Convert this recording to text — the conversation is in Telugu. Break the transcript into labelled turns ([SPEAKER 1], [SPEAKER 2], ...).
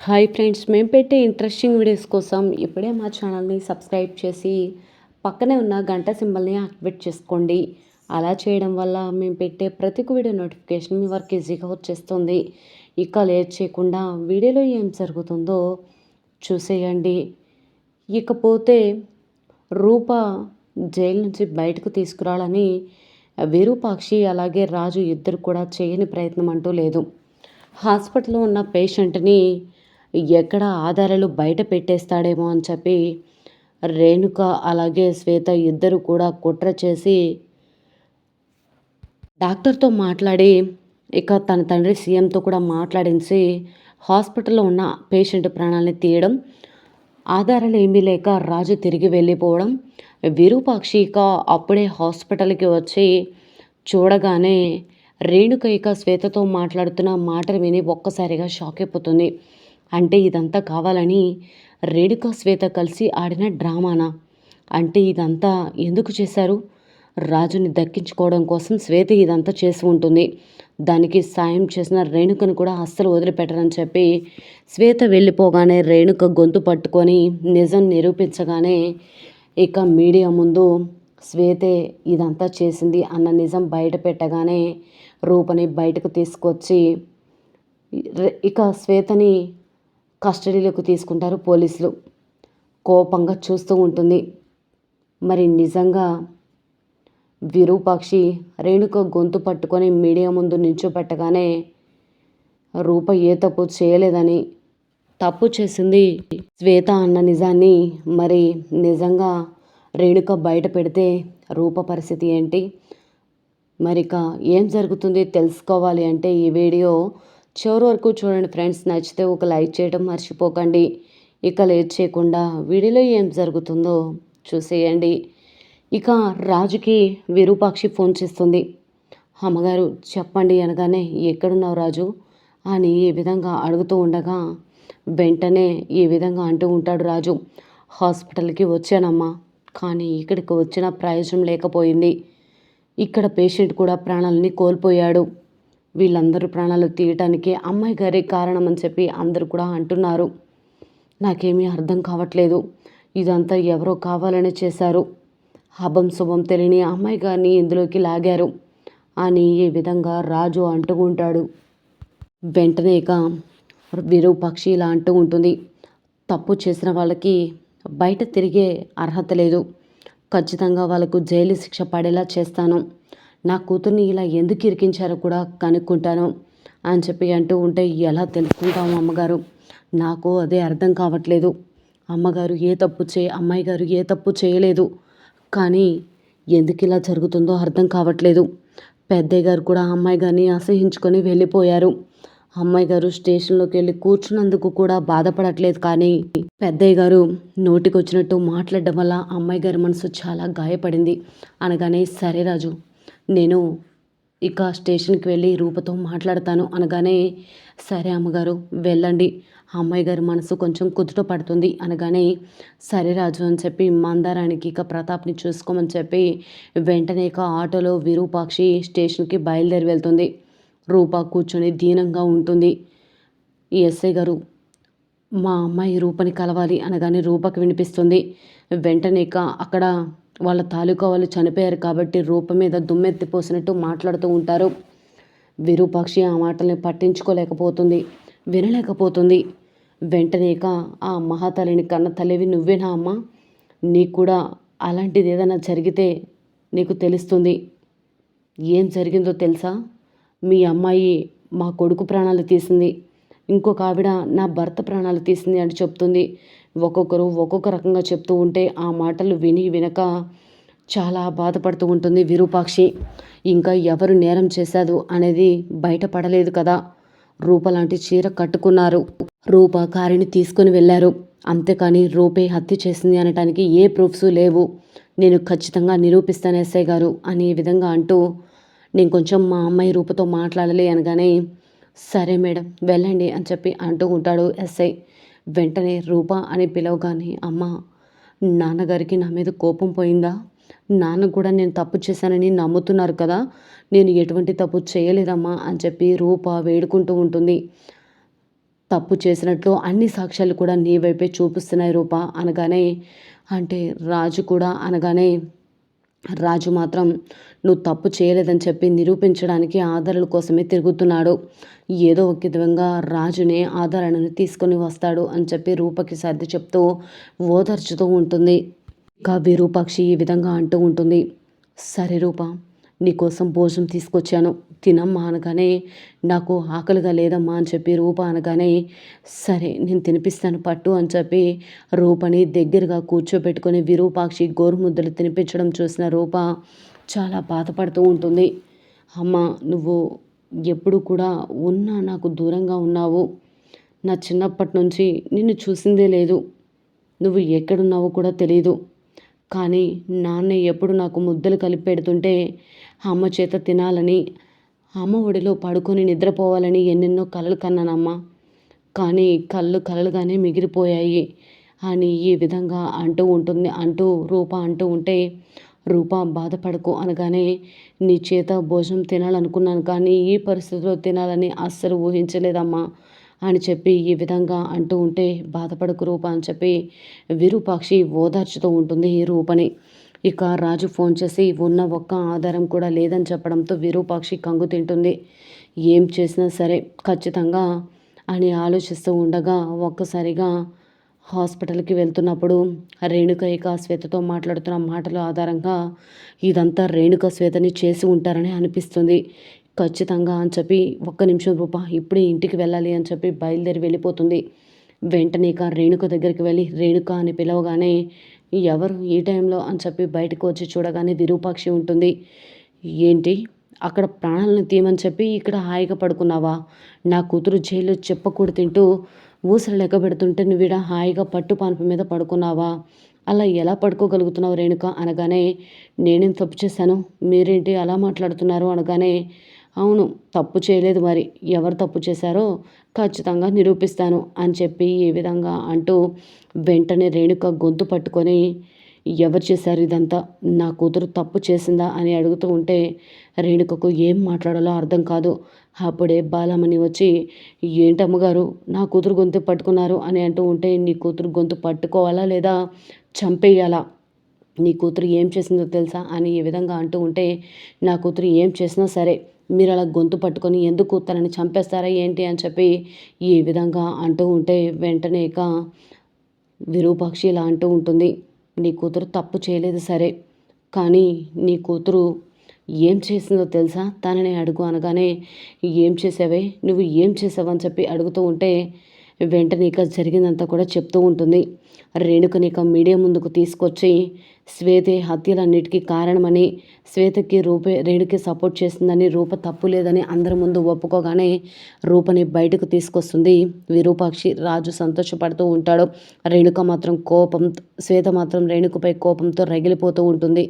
[SPEAKER 1] హాయ్ ఫ్రెండ్స్, మేము పెట్టే ఇంట్రెస్టింగ్ వీడియోస్ కోసం ఇప్పుడే మా ఛానల్ని సబ్స్క్రైబ్ చేసి పక్కనే ఉన్న గంట సింబల్ని యాక్టివేట్ చేసుకోండి. అలా చేయడం వల్ల మేము పెట్టే ప్రతి ఒక్క వీడియో నోటిఫికేషన్ మీ వరకు ఈజీగా వచ్చేస్తుంది. ఇక లేట్ చేయకుండా వీడియోలో ఏం జరుగుతుందో చూసేయండి. ఇకపోతే రూప జైలు నుంచి బయటకు తీసుకురావాలని విరూపాక్షి అలాగే రాజు ఇద్దరు కూడా చేయని ప్రయత్నం అంటూ లేదు. హాస్పిటల్లో ఉన్న పేషెంట్ని ఎక్కడ ఆధారాలు బయట పెట్టేస్తాడేమో అని చెప్పి రేణుక అలాగే శ్వేత ఇద్దరు కూడా కుట్ర చేసి డాక్టర్తో మాట్లాడి ఇక తన తండ్రి సీఎంతో కూడా మాట్లాడించి హాస్పిటల్లో ఉన్న పేషెంట్ ప్రాణాలని తీయడం, ఆధారాలు ఏమీ లేక రాజు తిరిగి వెళ్ళిపోవడం, విరూపాక్షి ఇక అప్పుడే హాస్పిటల్కి వచ్చి చూడగానే రేణుక ఇక శ్వేతతో మాట్లాడుతున్న మాటలు విని ఒక్కసారిగా షాక్ అయిపోతుంది. అంటే ఇదంతా కావాలని రేణుక శ్వేత కలిసి ఆడిన డ్రామానా? అంటే ఇదంతా ఎందుకు చేశారు? రాజుని దక్కించుకోవడం కోసం శ్వేత ఇదంతా చేసి ఉంటుంది. దానికి సాయం చేసిన రేణుకను కూడా అస్సలు వదిలిపెట్టరని చెప్పి శ్వేత వెళ్ళిపోగానే రేణుక గొంతు పట్టుకొని నిజం నిరూపించగానే ఇక మీడియా ముందు శ్వేతే ఇదంతా చేసింది అన్న నిజం బయట పెట్టగానే రూపని బయటకు తీసుకొచ్చి ఇక శ్వేతని కస్టడీలోకి తీసుకుంటారు పోలీసులు. కోపంగా చూస్తూ ఉంటుంది. మరి నిజంగా విరూపాక్షి రేణుక గొంతు పట్టుకొని మీడియా ముందు నించోపెట్టగానే రూప ఏ తప్పు చేయలేదని, తప్పు చేసింది శ్వేత అన్న నిజాన్ని మరి నిజంగా రేణుక బయట పెడితే రూప పరిస్థితి ఏంటి? మరిక ఏం జరుగుతుంది తెలుసుకోవాలి అంటే ఈ వీడియో చివరి వరకు చూడండి ఫ్రెండ్స్. నచ్చితే ఒక లైక్ చేయడం మర్చిపోకండి. ఇక లేట్ చేయకుండా వీడియోలో ఏం జరుగుతుందో చూసేయండి. ఇక రాజుకి విరూపాక్షి ఫోన్ చేస్తుంది. అమ్మగారు చెప్పండి అనగానే, ఎక్కడున్నావు రాజు అని ఈ విధంగా అడుగుతూ ఉండగా వెంటనే ఈ విధంగా అంటూ ఉంటాడు రాజు. హాస్పిటల్కి వచ్చానమ్మా, కానీ ఇక్కడికి వచ్చిన ప్రయోజనం లేకపోయింది. ఇక్కడ పేషెంట్ కూడా ప్రాణాలని కోల్పోయాడు. వీళ్ళందరూ ప్రాణాలు తీయటానికి అమ్మాయి గారే కారణం అని చెప్పి అందరూ కూడా అంటున్నారు. నాకేమీ అర్థం కావట్లేదు. ఇదంతా ఎవరో కావాలని చేశారు. అభం శుభం తెలియని అమ్మాయి గారిని ఇందులోకి లాగారు అని ఈ విధంగా రాజు అంటూ ఉంటాడు. వెంటనే ఇక విరూపాక్షి ఇలా అంటూ ఉంటుంది. తప్పు చేసిన వాళ్ళకి బయట తిరిగే అర్హత లేదు. ఖచ్చితంగా వాళ్ళకు జైలు శిక్ష పడేలా చేస్తాను. నా కూతుర్ని ఇలా ఎందుకు ఇరికించారో కూడా కనుక్కుంటాను అని చెప్పి అంటూ ఉంటే, ఎలా తెలుసుకుంటాము అమ్మగారు? నాకు అదే అర్థం కావట్లేదు. అమ్మాయి గారు ఏ తప్పు చేయలేదు. కానీ ఎందుకు ఇలా జరుగుతుందో అర్థం కావట్లేదు. పెద్దయ్య గారు కూడా అమ్మాయి గారిని అసహించుకొని వెళ్ళిపోయారు. అమ్మాయి గారు స్టేషన్లోకి వెళ్ళి కూర్చున్నందుకు కూడా బాధపడట్లేదు. కానీ పెద్దయ్య గారు నోటికొచ్చినట్టు మాట్లాడడం వల్ల అమ్మాయి గారి మనసు చాలా గాయపడింది అనగానే, సరే రాజు, నేను ఇక స్టేషన్కి వెళ్ళి రూపతో మాట్లాడతాను అనగానే, సరే అమ్మగారు వెళ్ళండి, అమ్మాయి గారి మనసు కొంచెం కుదుట పడుతుంది అనగానే, సరే రాజు అని చెప్పి మందారానికి ఇక ప్రతాప్ని చూసుకోమని చెప్పి వెంటనే ఇక ఆటోలో విరూపాక్షి స్టేషన్కి బయలుదేరి వెళ్తుంది. రూప కూర్చొని దీనంగా ఉంటుంది. ఈ ఎస్ఐ గారు, మా అమ్మాయి రూపని కలవాలి అనగానే రూపకి వినిపిస్తుంది. వెంటనే ఇక అక్కడ వాళ్ళ తాలూకా వాళ్ళు చనిపోయారు కాబట్టి రూప మీద దుమ్మెత్తిపోసినట్టు మాట్లాడుతూ ఉంటారు. విరూపాక్షి ఆ మాటల్ని పట్టించుకోలేకపోతుంది, వినలేకపోతుంది. వెంటనే ఇక ఆ మహాతల్లిని కన్న తల్లివి నువ్వేనా అమ్మా? నీకు కూడా అలాంటిది ఏదైనా జరిగితే నీకు తెలుస్తుంది. ఏం జరిగిందో తెలుసా? మీ అమ్మాయి మా కొడుకు ప్రాణాలు తీసింది, ఇంకొక ఆవిడ నా భర్త ప్రాణాలు తీసింది అని చెప్తుంది. ఒక్కొక్కరు ఒక్కొక్క రకంగా చెప్తూ ఉంటే ఆ మాటలు విని వినక చాలా బాధపడుతూ ఉంటుంది విరూపాక్షి. ఇంకా ఎవరు నేరం చేశారు అనేది బయటపడలేదు కదా. రూప లాంటి చీర కట్టుకున్నారు, రూప కారుని తీసుకొని వెళ్ళారు, అంతేకాని రూపే హత్య చేసింది అనటానికి ఏ ప్రూఫ్స్ లేవు. నేను ఖచ్చితంగా నిరూపిస్తాను ఎస్ఐ గారు అని ఈ విధంగా అంటూ, నేను కొంచెం మా అమ్మాయి రూపతో మాట్లాడాలి అనగానే, సరే మేడం వెళ్ళండి అని చెప్పి అంటూ ఉంటాడు ఎస్ఐ. వెంటనే రూప అని పిలవగానే, అమ్మ, నాన్నగారికి నా మీద కోపం పోయిందా? నాన్న కూడా నేను తప్పు చేశానని నమ్ముతున్నారు కదా. నేను ఎటువంటి తప్పు చేయలేదమ్మా అని చెప్పి రూప వేడుకుంటూ ఉంటుంది. తప్పు చేసినట్లు అన్ని సాక్ష్యాలు కూడా నీ వైపే చూపిస్తున్నాయి రూప అనగానే, అంటే రాజు కూడా అనగానే, రాజు మాత్రం నువ్వు తప్పు చేయలేదని చెప్పి నిరూపించడానికి ఆధారాల కోసమే తిరుగుతున్నాడు. ఏదో ఒక విధంగా రాజునే ఆధారాలను తీసుకొని వస్తాడు అని చెప్పి రూపకి సర్ది చెప్తూ ఓదార్చుతూ ఉంటుంది. ఇక విరూపాక్షి ఈ విధంగా అంటూ ఉంటుంది. సరే రూప, నీకోసం భోజనం తీసుకొచ్చాను, తినమ్మా అనగానే, నాకు ఆకలిగా లేదమ్మా అని చెప్పి రూప అనగానే, సరే నేను తినిపిస్తాను పట్టు అని చెప్పి రూపని దగ్గరగా కూర్చోబెట్టుకొని విరూపాక్షి గోరుముద్దలు తినిపించడం చూసిన రూప చాలా బాధపడుతూ ఉంటుంది. అమ్మ, నువ్వు ఎప్పుడు కూడా ఉన్నా నాకు దూరంగా ఉన్నావు. నా చిన్నప్పటి నుంచి నిన్ను చూసిందే లేదు. నువ్వు ఎక్కడున్నావో కూడా తెలీదు. కానీ నాన్న ఎప్పుడు నాకు ముద్దలు కలిపి పెడుతుంటే అమ్మ చేత తినాలని, అమ్మ ఒడిలో పడుకొని నిద్రపోవాలని ఎన్నెన్నో కలలు కన్నానమ్మా. కానీ కలలుగానే మిగిలిపోయాయి అని ఈ విధంగా అంటూ రూప అంటూ ఉంటే, రూప బాధపడకు అనగానే, నీ చేత భోజనం తినాలనుకున్నాను కానీ ఈ పరిస్థితిలో తినాలని అస్సలు ఊహించలేదమ్మా అని చెప్పి ఈ విధంగా అంటూ ఉంటే, బాధపడకు రూప అని చెప్పి విరూపాక్షి ఓదార్చుతూ ఉంటుంది ఈ రూపని. ఇక రాజు ఫోన్ చేసి ఉన్న ఒక్క ఆధారం కూడా లేదని చెప్పడంతో విరూపాక్షి కంగు తింటుంది. ఏం చేసినా సరే ఖచ్చితంగా అని ఆలోచిస్తూ ఉండగా ఒక్కసారిగా హాస్పిటల్కి వెళ్తున్నప్పుడు రేణుక ఇక శ్వేతతో మాట్లాడుతున్న మాటల ఆధారంగా ఇదంతా రేణుక శ్వేతని చేసి ఉంటారని అనిపిస్తుంది. ఖచ్చితంగా అని చెప్పి, ఒక్క నిమిషం రూప, ఇప్పుడే ఇంటికి వెళ్ళాలి అని చెప్పి బయలుదేరి వెళ్ళిపోతుంది. వెంటనే ఇక రేణుక దగ్గరికి వెళ్ళి రేణుక అని పిలవగానే, ఎవరు ఈ టైంలో అని చెప్పి బయటకు వచ్చి చూడగానే విరూపాక్షి ఉంటుంది. ఏంటి, అక్కడ ప్రాణాలను తీయమని చెప్పి ఇక్కడ హాయిగా పడుకున్నావా? నా కూతురు జైల్లో చెప్పకూడదు తింటూ ఊసలు లెక్క పెడుతుంటే నువ్విడ హాయిగా పట్టు పాన్పు మీద పడుకున్నావా? అలా ఎలా పడుకోగలుగుతున్నావు రేణుక అనగానే, నేనేం తప్పు చేశాను, మీరేంటి అలా మాట్లాడుతున్నారు అనగానే, అవును తప్పు చేయలేదు, మరి ఎవరు తప్పు చేశారో ఖచ్చితంగా నిరూపిస్తాను అని చెప్పి ఈ విధంగా అంటూ వెంటనే రేణుక గొంతు పట్టుకొని, ఎవరు చేశారు ఇదంతా, నా కూతురు తప్పు చేసిందా అని అడుగుతూ ఉంటే రేణుకకు ఏం మాట్లాడాలో అర్థం కాదు. అప్పుడే బాలమణి వచ్చి, ఏంటమ్మగారు నా కూతురు గొంతు పట్టుకున్నారు అని అంటూ ఉంటే, నీ కూతురు గొంతు పట్టుకోవాలా లేదా చంపేయాలా? నీ కూతురు ఏం చేసిందో తెలుసా అని ఈ విధంగా అంటూ ఉంటే, నా కూతురు ఏం చేసినా సరే మీరు అలా గొంతు పట్టుకొని ఎందుకు తనని చంపేస్తారా ఏంటి అని చెప్పి ఈ విధంగా అంటూ ఉంటే, వెంటనే ఇక విరూపాక్షి ఇలా అంటూ ఉంటుంది. నీ కూతురు తప్పు చేయలేదు సరే, కానీ నీ కూతురు ఏం చేసిందో తెలుసా తనని అడుగు అనగానే, ఏం చేసావే, నువ్వు ఏం చేసావు అని చెప్పి అడుగుతూ ఉంటే వెంటనే ఇక జరిగిందంతా కూడా చెప్తూ ఉంటుంది. రేణుకని ఇక మీడియా ముందుకు తీసుకొచ్చి శ్వేతే హత్యలన్నిటికీ కారణమని, శ్వేతకి రేణుకి సపోర్ట్ చేస్తుందని, రూప తప్పు లేదని అందరి ముందు ఒప్పుకోగానే రూపని బయటకు తీసుకొస్తుంది విరూపాక్షి. రాజు సంతోషపడుతూ ఉంటాడు. శ్వేత మాత్రం రేణుకపై కోపంతో రగిలిపోతూ ఉంటుంది.